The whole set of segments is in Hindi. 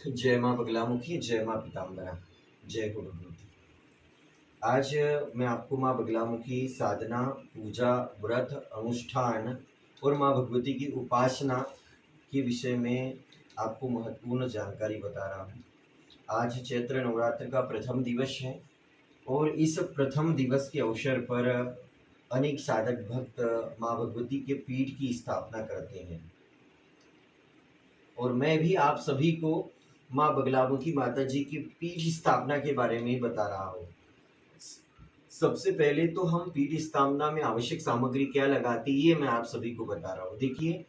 जय माँ बगलामुखी, जय माँ पीताम्बरा, जय हो भगवती। आज मैं आपको माँ बगलामुखी साधना, पूजा, व्रत, अनुष्ठान और माँ भगवती की उपासना के विषय में आपको महत्वपूर्ण जानकारी बता रहा हूँ। आज चैत्र नवरात्र का प्रथम दिवस है और इस प्रथम दिवस के अवसर पर अनेक साधक भक्त माँ भगवती के पीठ की स्थापना करते हैं और मैं भी आप सभी को माँ बगलामुखी माता जी की पीठ स्थापना के बारे में बता रहा हूँ। सबसे पहले तो हम पीठ स्थापना में आवश्यक सामग्री क्या लगाती है, ये मैं आप सभी को बता रहा हूँ। देखिए,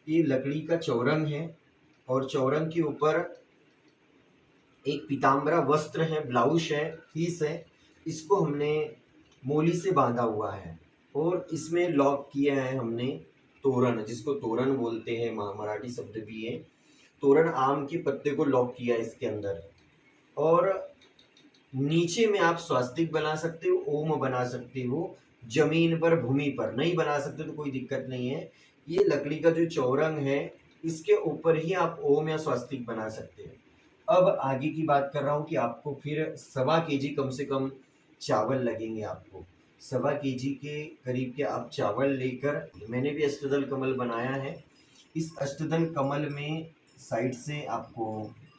ये लकड़ी का चौरंग है और चौरंग के ऊपर एक पीताम्बरा वस्त्र है, ब्लाउज है, पीस है। इसको हमने मोली से बांधा हुआ है और इसमें लॉक किया है हमने तोरण, जिसको तोरण बोलते हैं, मराठी शब्द भी है। तोरण आम के पत्ते को लॉक किया है इसके अंदर। और नीचे में आप स्वास्तिक बना सकते हो, ओम बना सकते हो। जमीन पर, भूमि पर नहीं बना सकते तो कोई दिक्कत नहीं है। ये लकड़ी का जो चौरंग है, इसके ऊपर ही आप ओम या स्वास्तिक बना सकते हैं। अब आगे की बात कर रहा हूँ कि आपको फिर 1.25 kg कम से कम चावल लगेंगे। आपको 1.25 kg के करीब के आप चावल लेकर, मैंने भी अष्टदल कमल बनाया है। इस अष्टदल कमल में साइड से आपको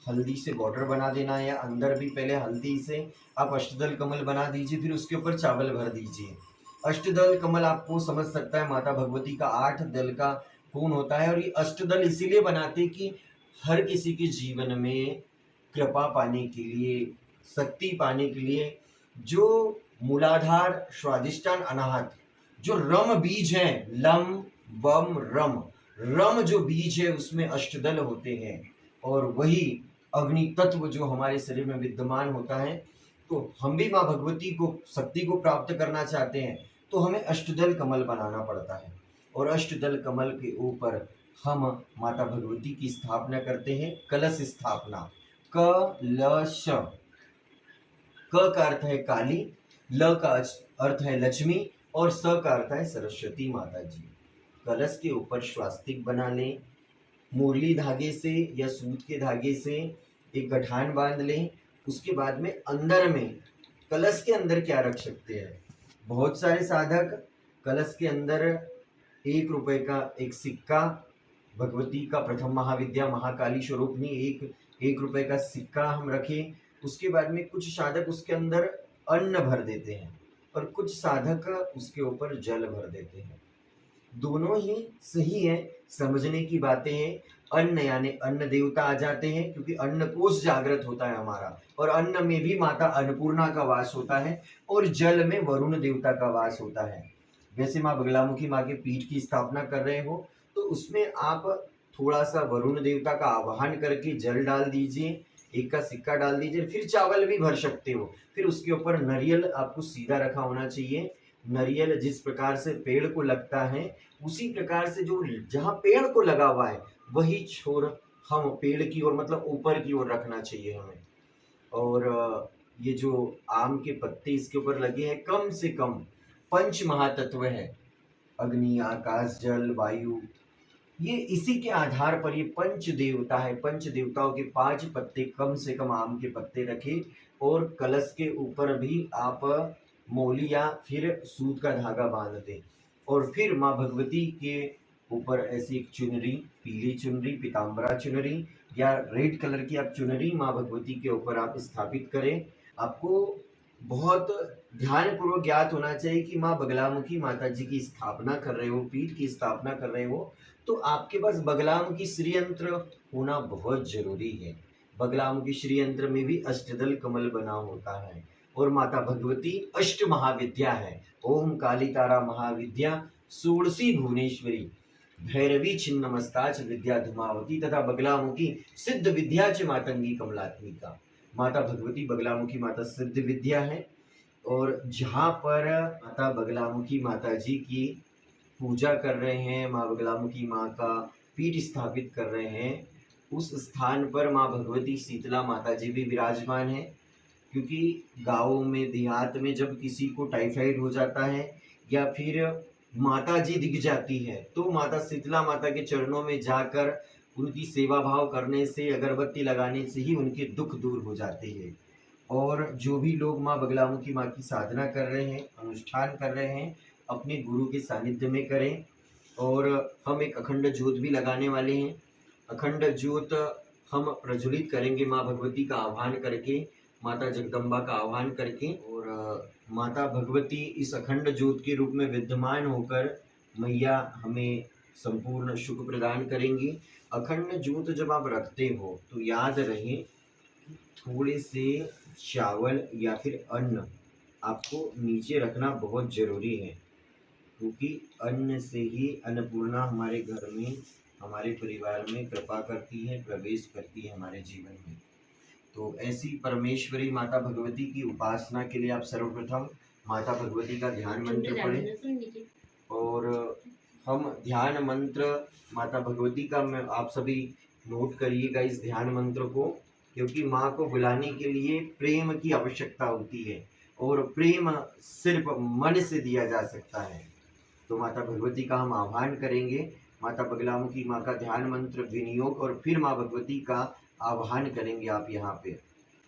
हल्दी से बॉर्डर बना देना है, या अंदर भी पहले हल्दी से आप अष्टदल कमल बना दीजिए, फिर उसके ऊपर चावल भर दीजिए। अष्टदल कमल आपको समझ सकता है, माता भगवती का 8 दल का खून होता है और ये अष्टदल इसीलिए बनाते कि हर किसी के जीवन में कृपा पाने के लिए, शक्ति पाने के लिए, जो मूलाधार स्वादिष्टान अनाहत, जो रम बीज है, लम वम रम, रम जो बीज है उसमें अष्टदल होते हैं और वही अग्नि तत्व जो हमारे शरीर में विद्यमान होता है। तो हम भी माँ भगवती को, शक्ति को प्राप्त करना चाहते हैं तो हमें अष्टदल कमल बनाना पड़ता है और अष्टदल कमल के ऊपर हम माता भगवती की स्थापना करते हैं। कलश स्थापना, कलश, क का अर्थ है काली, ल का अर्थ है लक्ष्मी और स का अर्थ है सरस्वती माता जी। कलश के ऊपर स्वास्तिक बना लें, मुरली धागे से या सूत के धागे से एक गठान बांध लें। उसके बाद में अंदर में, कलश के अंदर क्या रख सकते हैं, बहुत सारे साधक कलश के अंदर 1 रुपए का एक सिक्का, भगवती का प्रथम महाविद्या महाकाली स्वरूपनी 1 रुपए का सिक्का हम रखें। उसके बाद में कुछ साधक उसके अंदर अन्न भर देते हैं और कुछ साधक उसके ऊपर जल भर देते हैं। दोनों ही सही है, समझने की बातें हैं। अन्न यानी अन्न देवता आ जाते हैं, क्योंकि अन्न कोश जागृत होता है हमारा, और अन्न में भी माता अन्नपूर्णा का वास होता है और जल में वरुण देवता का वास होता है। वैसे माँ बगलामुखी माँ के पीठ की स्थापना कर रहे हो तो उसमें आप थोड़ा सा वरुण देवता का आवाहन करके जल डाल दीजिए, 1 का सिक्का डाल दीजिए, फिर चावल भी भर सकते हो। फिर उसके ऊपर नारियल आपको सीधा रखा होना चाहिए। नारियल जिस प्रकार से पेड़ को लगता है, उसी प्रकार से जो जहाँ पेड़ को लगा हुआ है वही छोर हम पेड़ की ओर, मतलब ऊपर की ओर रखना चाहिए हमें। और ये जो आम के पत्ते इसके ऊपर लगे हैं, कम से कम 5 महातत्व है, अग्नि, आकाश, जल, वायु। ये इसी के आधार पर ये पंच देवता है। पंच देवताओं के 5 पत्ते कम से कम आम के पत्ते रखे और कलश के ऊपर भी आप मौली या फिर सूत का धागा बांध दें और फिर माँ भगवती के ऊपर ऐसी एक चुनरी, पीली चुनरी, पीताम्बरा चुनरी या रेड कलर की आप चुनरी माँ भगवती के ऊपर आप स्थापित करें। आपको बहुत ध्यानपूर्वक ज्ञात होना चाहिए कि माँ बगलामुखी माता जी की स्थापना कर रहे हो, पीठ की स्थापना कर रहे हो, तो आपके पास बगलामुखी श्री यंत्र होना बहुत जरूरी है। बगलामुखी श्री यंत्र में भी अष्टदल कमल बना होता है और माता भगवती अष्ट महाविद्या है। ओम काली तारा महाविद्या, षोडशी भुवनेश्वरी, भैरवी छिन्नमस्ताच विद्या धुमावती तथा बगलामुखी सिद्ध विद्या च मातंगी कमलात्मिका। माता भगवती बगलामुखी माता सिद्ध विद्या है और जहाँ पर माता बगलामुखी माता जी की पूजा कर रहे हैं, माँ बगलामुखी माँ का पीठ स्थापित कर रहे हैं, उस स्थान पर माँ भगवती शीतला माता जी भी विराजमान है। क्योंकि गाँवों में, देहात में जब किसी को टाइफाइड हो जाता है या फिर माता जी दिख जाती है तो माता शीतला माता के चरणों में जाकर उनकी सेवा भाव करने से, अगरबत्ती लगाने से ही उनके दुख दूर हो जाते हैं। और जो भी लोग माँ बगलामुखी माँ की साधना कर रहे हैं, अनुष्ठान कर रहे हैं, अपने गुरु के सानिध्य में करें। और हम एक अखंड ज्योत भी लगाने वाले हैं। अखंड ज्योत हम प्रज्वलित करेंगे माँ भगवती का आह्वान करके, माता जगदम्बा का आह्वान करके। और माता भगवती इस अखंड ज्योत के रूप में विद्यमान होकर मैया हमें संपूर्ण सुख प्रदान करेंगी। अखंड ज्योत जब आप रखते हो तो याद रहे थोड़े से चावल या फिर अन्न आपको नीचे रखना बहुत जरूरी है, क्योंकि अन्न से ही अन्नपूर्णा हमारे घर में, हमारे परिवार में कृपा करती है, प्रवेश करती है हमारे जीवन में। तो ऐसी परमेश्वरी माता भगवती की उपासना के लिए आप सर्वप्रथम माता भगवती का ध्यान मंत्र पढ़ें। और हम ध्यान मंत्र माता भगवती का आप सभी नोट करिएगा इस ध्यान मंत्र को, क्योंकि माँ को बुलाने के लिए प्रेम की आवश्यकता होती है और प्रेम सिर्फ मन से दिया जा सकता है। तो माता भगवती का हम आह्वान करेंगे, माता बगलामुखी माँ का ध्यान मंत्र विनियोग और फिर माँ भगवती का आह्वान करेंगे आप यहाँ पे।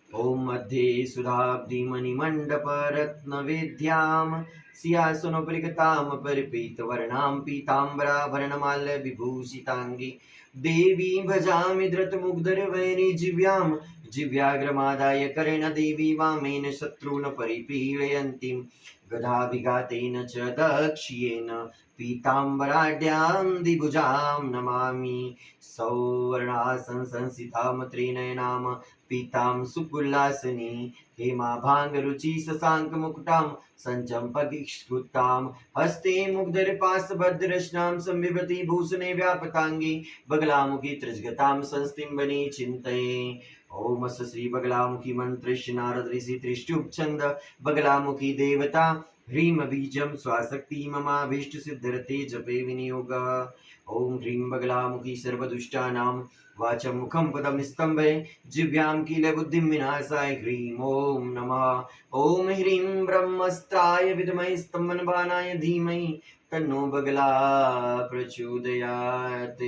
ओम मध्ये सुधाब्धि मणिमंडप रत्न विद्याम सिंहासनोपरिगताम परिपीत वर्णाम पीताम्बरा वर्णमाल विभूषितांगी देवी भजामि धृतमुग्धर वैरी जिव्याम जिव्याग्रमादाय करेण देवी वामेन शत्रून् परिपीडयन्तीं गदाभिघातेन च दक्ष्येन पीताम्बराढ्यां द्विभुजां नमामि सौवर्णासन संसितां त्रिनयनां पीतां सुकुल्लासिनी हेमाभाङ्गरुचि शशाङ्क मुकुटां सञ्चम्पकीस्फुटां हस्ते मुग्धरपाशभद्ररचनां संविभति भूषणे व्यापताङ्गी बगलामुखी त्रिजगतां संस्तिम्बनी चिन्तये। ओम श्री बगलामुखी मंत्र नारद ऋषि त्रिष्टुप छंद बगलामुखी देवता ह्रीं बीजम स्वाशक्ति ममाभीष्ट सिद्ध्यर्थे जपे विनियोग। ओम ह्रीं बगलामुखी सर्वदुष्टानां वाचं मुखं पदं स्तंभे जिव्यां किल बुद्धिं विनाशाय ह्रीं ओम नमः। ओम ह्रीं ब्रह्मस्त्राय विद्महे स्तंभनबाणाय धीमहि तन्नो बगला प्रचोदयात्।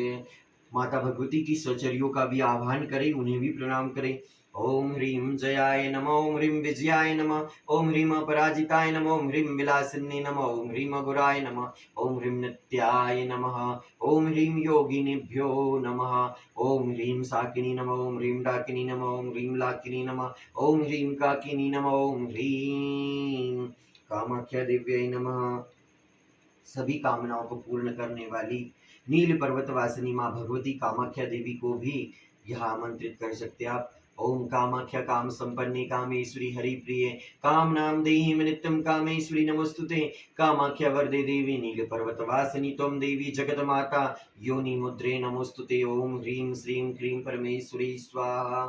माता भगवती की सचरियों का भी आह्वान करें, उन्हें भी प्रणाम करें। ओम ह्रीं जयाय नमः, ओम ह्रीं विजयाय नमः, ओम ह्रीं अपराजिताय नमः, ओम ह्रीं विलासिन्ये नमः, ओम ह्रीं अघोराय नमः, ओम ह्रीं नित्याय नमः, ओम ह्रीं योगिनीभ्यो नमः, ओम ह्रीं साकिनी नमः, ओम ह्रीं डाकिनी नमः, ओम ह्रीं लाकिनी नमः, ओम ह्रीं काकिनी नमः, ओम ह्रीं कामाख्या दिव्यै नमः। सभी कामनाओं को पूर्ण करने वाली नील पर्वत वासिनी माँ भगवती कामाख्या देवी को भी यह आमंत्रित कर सकते आप। ओम कामाख्या काम संपन्ने कामेश्वरी हरि प्रिय काम नाम देहि नित्यम कामेश्वरी नमोस्तुते कामाख्या वरदे देवी नील पर्वत वासिनी त्वं देवी जगत माता योनि मुद्रे नमोस्तुते। ओम ह्रीं श्रीं क्रीं परमेश्वरी स्वाहा।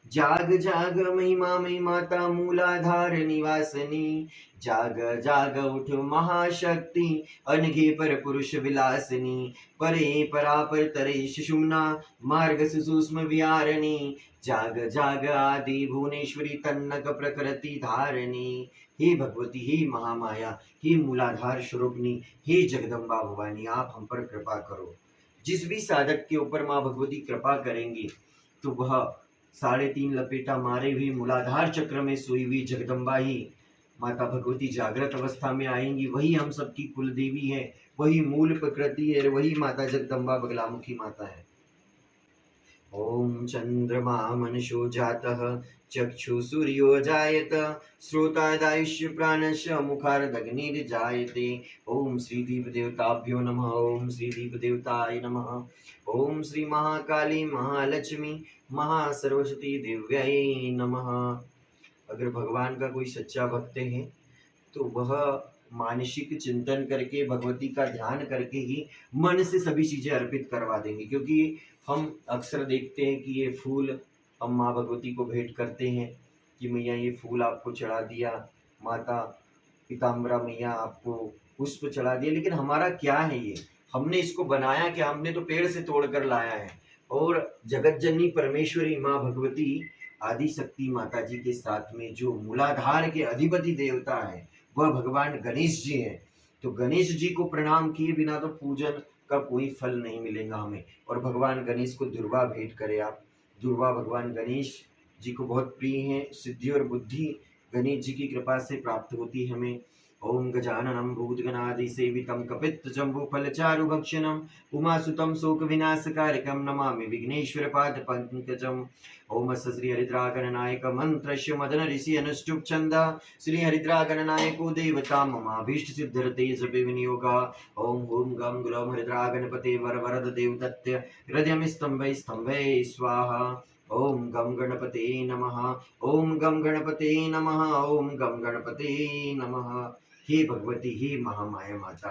जाग जाग महिमामयी माता मूलाधार निवासिनी जाग जाग उठ महाशक्ति अनघे पर पुरुष विलासिनी परे परापर तरे सुषुम्ना मार्ग सुसूक्ष्म विहारिणी जाग जाग आदि भुवनेश्वरी तन्नक प्रकृति धारिणी। हे भगवती, हे महामाया, हे मूलाधार स्वरूपनी, हे जगदम्बा भवानी, आप हम पर कृपा करो। जिस भी साधक के ऊपर माँ भगवती कृपा करेंगी तो वह 3.5 लपेटा मारे हुई मूलाधार चक्र में सोई हुई जगदम्बा ही माता भगवती जागृत अवस्था में आएंगी। वही हम सबकी कुल देवी है, वही मूल प्रकृति है, वही माता जगदम्बा बगलामुखी माता है। ओम चंद्रमा मनशो जातः चक्षु सूर्यो जायत श्रोतादायुष्य प्राणस्य मुखारदग्निर्जायते। ओम श्री दीप देवताभ्यो नमः, ओम श्री दीप देवताय नमः, ओम श्री महाकाली महालक्ष्मी महासरस्वती दिव्यै नमः। अगर भगवान का कोई सच्चा भक्त है तो वह मानसिक चिंतन करके, भगवती का ध्यान करके ही मन से सभी चीजें अर्पित करवा देंगे। क्योंकि हम अक्सर देखते हैं कि ये फूल हम माँ भगवती को भेंट करते हैं कि मैया ये फूल आपको चढ़ा दिया, माता पीताम्बरा मैया आपको पुष्प चढ़ा दिया, लेकिन हमारा क्या है ये? हमने इसको बनाया क्या? हमने तो पेड़ से तोड़ कर लाया है। और जगत जननी परमेश्वरी माँ भगवती आदि शक्ति माता जी के साथ में जो मूलाधार के अधिपति देवता है वह भगवान गणेश जी हैं। तो गणेश जी को प्रणाम किए बिना तो पूजन का कोई फल नहीं मिलेगा हमें। और भगवान गणेश को दुर्वा भेंट करें आप। दुर्वा भगवान गणेश जी को बहुत प्रिय है। सिद्धि और बुद्धि गणेश जी की कृपा से प्राप्त होती है हमें। ओम गजाननं भूतगणादिसेवितं कपित्थजम्बूफलचारुभक्षणम् उमासुतं शोकविनाशकारकं नमामि विघ्नेश्वरपादपङ्कजम्। ओम श्री हरिद्रागणनायक मंत्रस्य मदन ऋषि अनुष्टुप छंद श्री हरिद्रागणनायको देवता ममाभीष्ट सिद्ध्यर्थे जपे विनियोगा। ओम हुम गम गुलम हरिद्रागणपते वरवरद देवदत्त हृदयं स्तंभै स्तंभै स्वाहा। ओम गम गणपते नमः। ओम गम गणपते नमः। ओम गम गणपते नमः। हे भगवती, हे महामाया माता,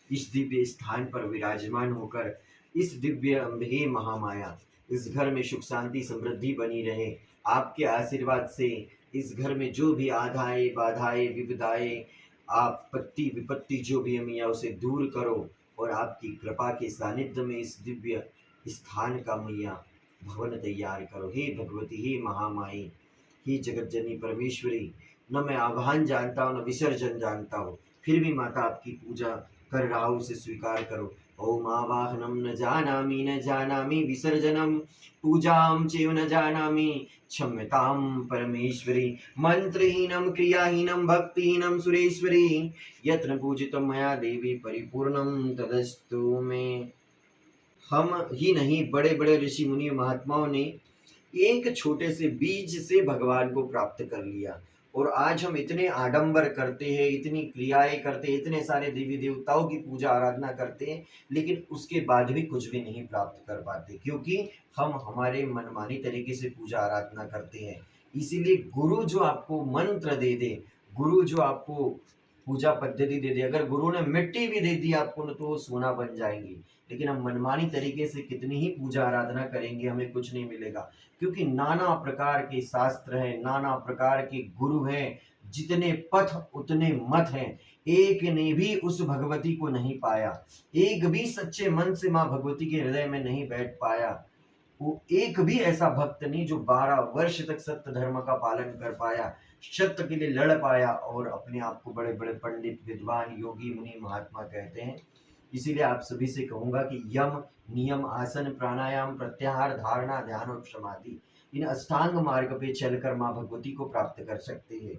इस दिव्य स्थान पर विराजमान होकर इस दिव्य हे महामाया, इस घर में सुख शांति समृद्धि बनी रहे। आपके आशीर्वाद से इस घर में जो भी आधाएं बाधाएं विपदाएं आपत्ति विपत्ति जो भी है मैया उसे दूर करो। और आपकी कृपा के सानिध्य में इस दिव्य स्थान का मैया भवन तैयार करो। हे भगवती, हे महामाई, हे जगत जननी परमेश्वरी, न मैं आह्वान जानता हूँ न विसर्जन जानता हूँ, फिर भी माता आपकी पूजा कर रहा हूँ, उसे स्वीकार करो। ओम आवाहनम न जानामि न जानामि विसर्जनम पूजाम चैव न जानामि क्षम्यताम परमेश्वरी। मंत्रहीनम क्रियाहीनम भक्तिहीनम सुरेश्वरी यत्न पूजितम मया देवी परिपूर्णम तदस्तु मे। हम ही नहीं, बड़े बड़े ऋषि मुनि महात्माओं ने एक छोटे से बीज से भगवान को प्राप्त कर लिया। और आज हम इतने आडंबर करते हैं, इतनी क्रियाएं करते हैं, इतने सारे देवी देवताओं की पूजा आराधना करते हैं, लेकिन उसके बाद भी कुछ भी नहीं प्राप्त कर पाते, क्योंकि हम हमारे मनमानी तरीके से पूजा आराधना करते हैं। इसीलिए गुरु जो आपको मंत्र दे दे, गुरु जो आपको पूजा पद्धति दे दे, अगर गुरु ने मिट्टी भी दे दी आपको न, तो वो सोना बन जाएंगी। लेकिन हम मनमानी तरीके से कितनी ही पूजा आराधना करेंगे, हमें कुछ नहीं मिलेगा। क्योंकि नाना प्रकार के शास्त्र हैं, नाना प्रकार के गुरु हैं, जितने पथ उतने मत हैं, एक ने भी उस भगवती को नहीं पाया। एक भी सच्चे मन से माँ भगवती के हृदय में नहीं बैठ पाया। वो एक भी ऐसा भक्त नहीं जो 12 वर्ष तक सत्य धर्म का पालन कर पाया, सत्य के लिए लड़ पाया और अपने आप को बड़े बड़े पंडित विद्वान योगी मुनि महात्मा कहते हैं। इसीलिए आप सभी से कहूंगा कि यम नियम आसन प्राणायाम प्रत्याहार धारणा ध्यान और समाधि, इन अष्टांग मार्ग पे चलकर माँ भगवती को प्राप्त कर सकते हैं।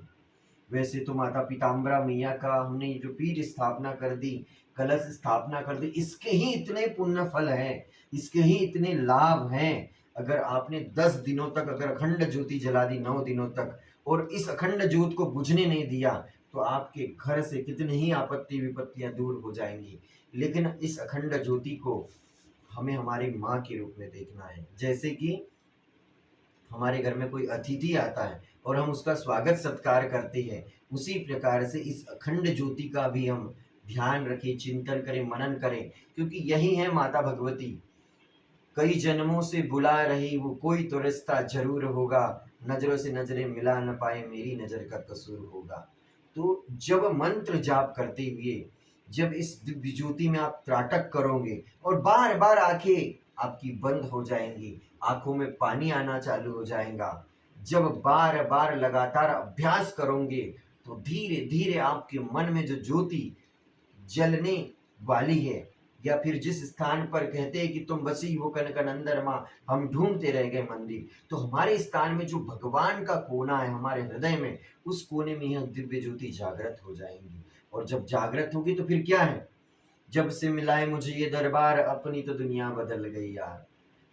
वैसे तो माता पीताम्बरा मैया का हमने जो पीठ स्थापना कर दी, कलश स्थापना कर दी, इसके ही इतने पुण्य फल हैं, इसके ही इतने लाभ हैं। अगर आपने 10 दिनों तक अगर अखंड ज्योति जला दी 9 दिनों तक और इस अखंड ज्योत को बुझने नहीं दिया, तो आपके घर से कितनी ही आपत्ति विपत्तियां दूर हो जाएंगी। लेकिन इस अखंड ज्योति को हमें हमारी माँ के रूप में देखना है। जैसे कि हमारे घर में कोई अतिथि आता है और हम उसका स्वागत सत्कार करते हैं, उसी प्रकार से इस अखंड ज्योति का भी हम ध्यान रखें, चिंतन करें, मनन करें, क्योंकि यही है माता भगवती। कई जन्मों से बुला रही वो कोई तो रिश्ता जरूर होगा, नजरों से नजरें मिला न पाए मेरी नजर का कसूर होगा। तो जब मंत्र जाप करते हुए जब इस दिव्य ज्योति में आप त्राटक करोगे और बार बार आंखें आपकी बंद हो जाएंगी, आंखों में पानी आना चालू हो जाएगा, जब बार बार लगातार अभ्यास करोगे तो धीरे धीरे आपके मन में जो ज्योति जलने वाली है, या फिर जिस स्थान पर कहते हैं कि तुम बसी हो कनकनंदन माँ, हम ढूंढते रह गए मंदिर, तो हमारे स्थान में जो भगवान का कोना है हमारे हृदय में, उस कोने में यह दिव्य ज्योति जागृत हो जाएंगी। और जब जागृत होगी तो फिर क्या है, जब से मिलाए मुझे ये दरबार, अपनी तो दुनिया बदल गई यार,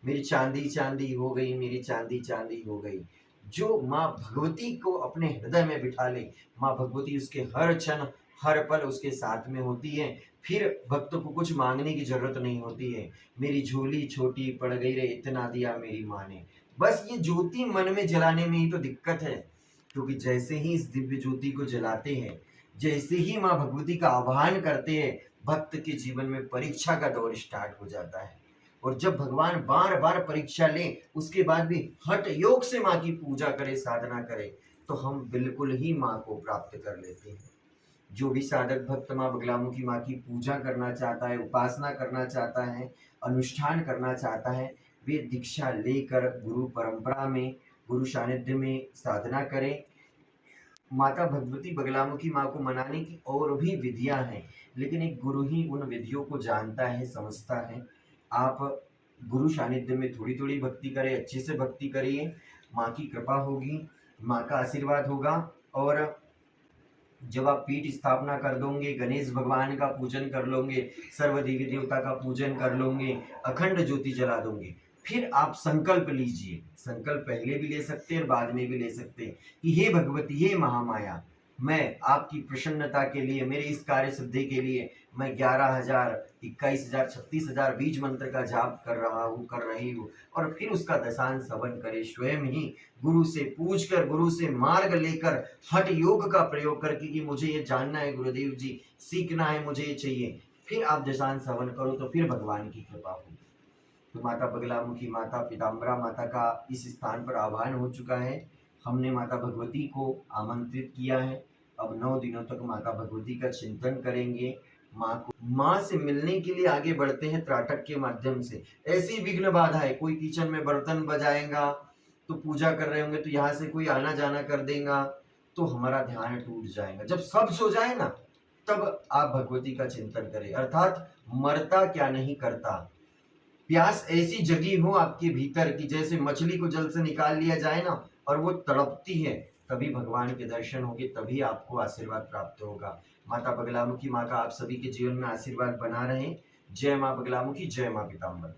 मेरी चांदी चांदी हो गई, मेरी चांदी चांदी हो गई। जो माँ भगवती को अपने हृदय में बिठा ले, माँ भगवती उसके हर क्षण हर पल उसके साथ में होती है, फिर भक्तों को कुछ मांगने की जरूरत नहीं होती है। मेरी झोली छोटी पड़ गई रे, इतना दिया मेरी माँ ने। बस ये ज्योति मन में जलाने में ही तो दिक्कत है, क्योंकि जैसे ही इस दिव्य ज्योति को जलाते हैं, जैसे ही माँ भगवती का आह्वान करते हैं, भक्त के जीवन में परीक्षा का दौर स्टार्ट हो जाता है। और जब भगवान बार बार परीक्षा ले, उसके बाद भी हठ योग से माँ की पूजा करे, साधना करे, तो हम बिल्कुल ही माँ को प्राप्त कर लेते हैं। जो भी साधक भक्त माँ बगलामुखी माँ की पूजा करना चाहता है, उपासना करना चाहता है, अनुष्ठान करना चाहता है, वे दीक्षा लेकर गुरु परंपरा में, गुरु सानिध्य में साधना करें। माता भगवती बगलामुखी माँ को मनाने की और भी विधियां हैं, लेकिन एक गुरु ही उन विधियों को जानता है, समझता है। आप गुरु सानिध्य में थोड़ी थोड़ी भक्ति करें, अच्छे से भक्ति करिए, माँ की कृपा होगी, माँ का आशीर्वाद होगा। और जब आप पीठ स्थापना कर दोगे, गणेश भगवान का पूजन कर लोगे, सर्व देवी देवता का पूजन कर लोगे, अखंड ज्योति जला दोगे, फिर आप संकल्प लीजिए। संकल्प पहले भी ले सकते हैं और बाद में भी ले सकते हैं कि हे भगवती, हे महामाया, मैं आपकी प्रसन्नता के लिए, मेरे इस कार्य सिद्धि के लिए मैं 11,000, 21,000, 36,000 बीज मंत्र का जाप कर रहा हूँ, कर रही हूँ। और फिर उसका दशांश हवन करे, स्वयं ही गुरु से पूछ कर, गुरु से मार्ग लेकर, हठ योग का प्रयोग करके कि मुझे ये जानना है गुरुदेव जी, सीखना है, मुझे ये चाहिए, फिर आप दशांश हवन करो तो फिर भगवान की कृपा होगी। तो माता बगलामुखी माता पीताम्बरा माता का इस स्थान पर आह्वान हो चुका है। हमने माता भगवती को आमंत्रित किया है। अब 9 दिनों तक माता भगवती का चिंतन करेंगे। माँ से मिलने के लिए आगे बढ़ते हैं त्राटक के माध्यम से। ऐसी विघ्न बाधा है, कोई किचन में बर्तन बजाएगा तो पूजा कर रहे होंगे तो यहाँ से कोई आना जाना कर देगा तो हमारा ध्यान टूट जाएगा। जब सब सो जाए ना, तब आप भगवती का चिंतन करें, अर्थात मरता क्या नहीं करता। प्यास ऐसी जगी हो आपके भीतर की जैसे मछली को जल से निकाल लिया जाए ना और वो तड़पती है, तभी भगवान के दर्शन होंगे, तभी आपको आशीर्वाद प्राप्त होगा। माता बगलामुखी माँ का आप सभी के जीवन में आशीर्वाद बना रहे। जय माँ बगलामुखी, जय माँ पीताम्बर।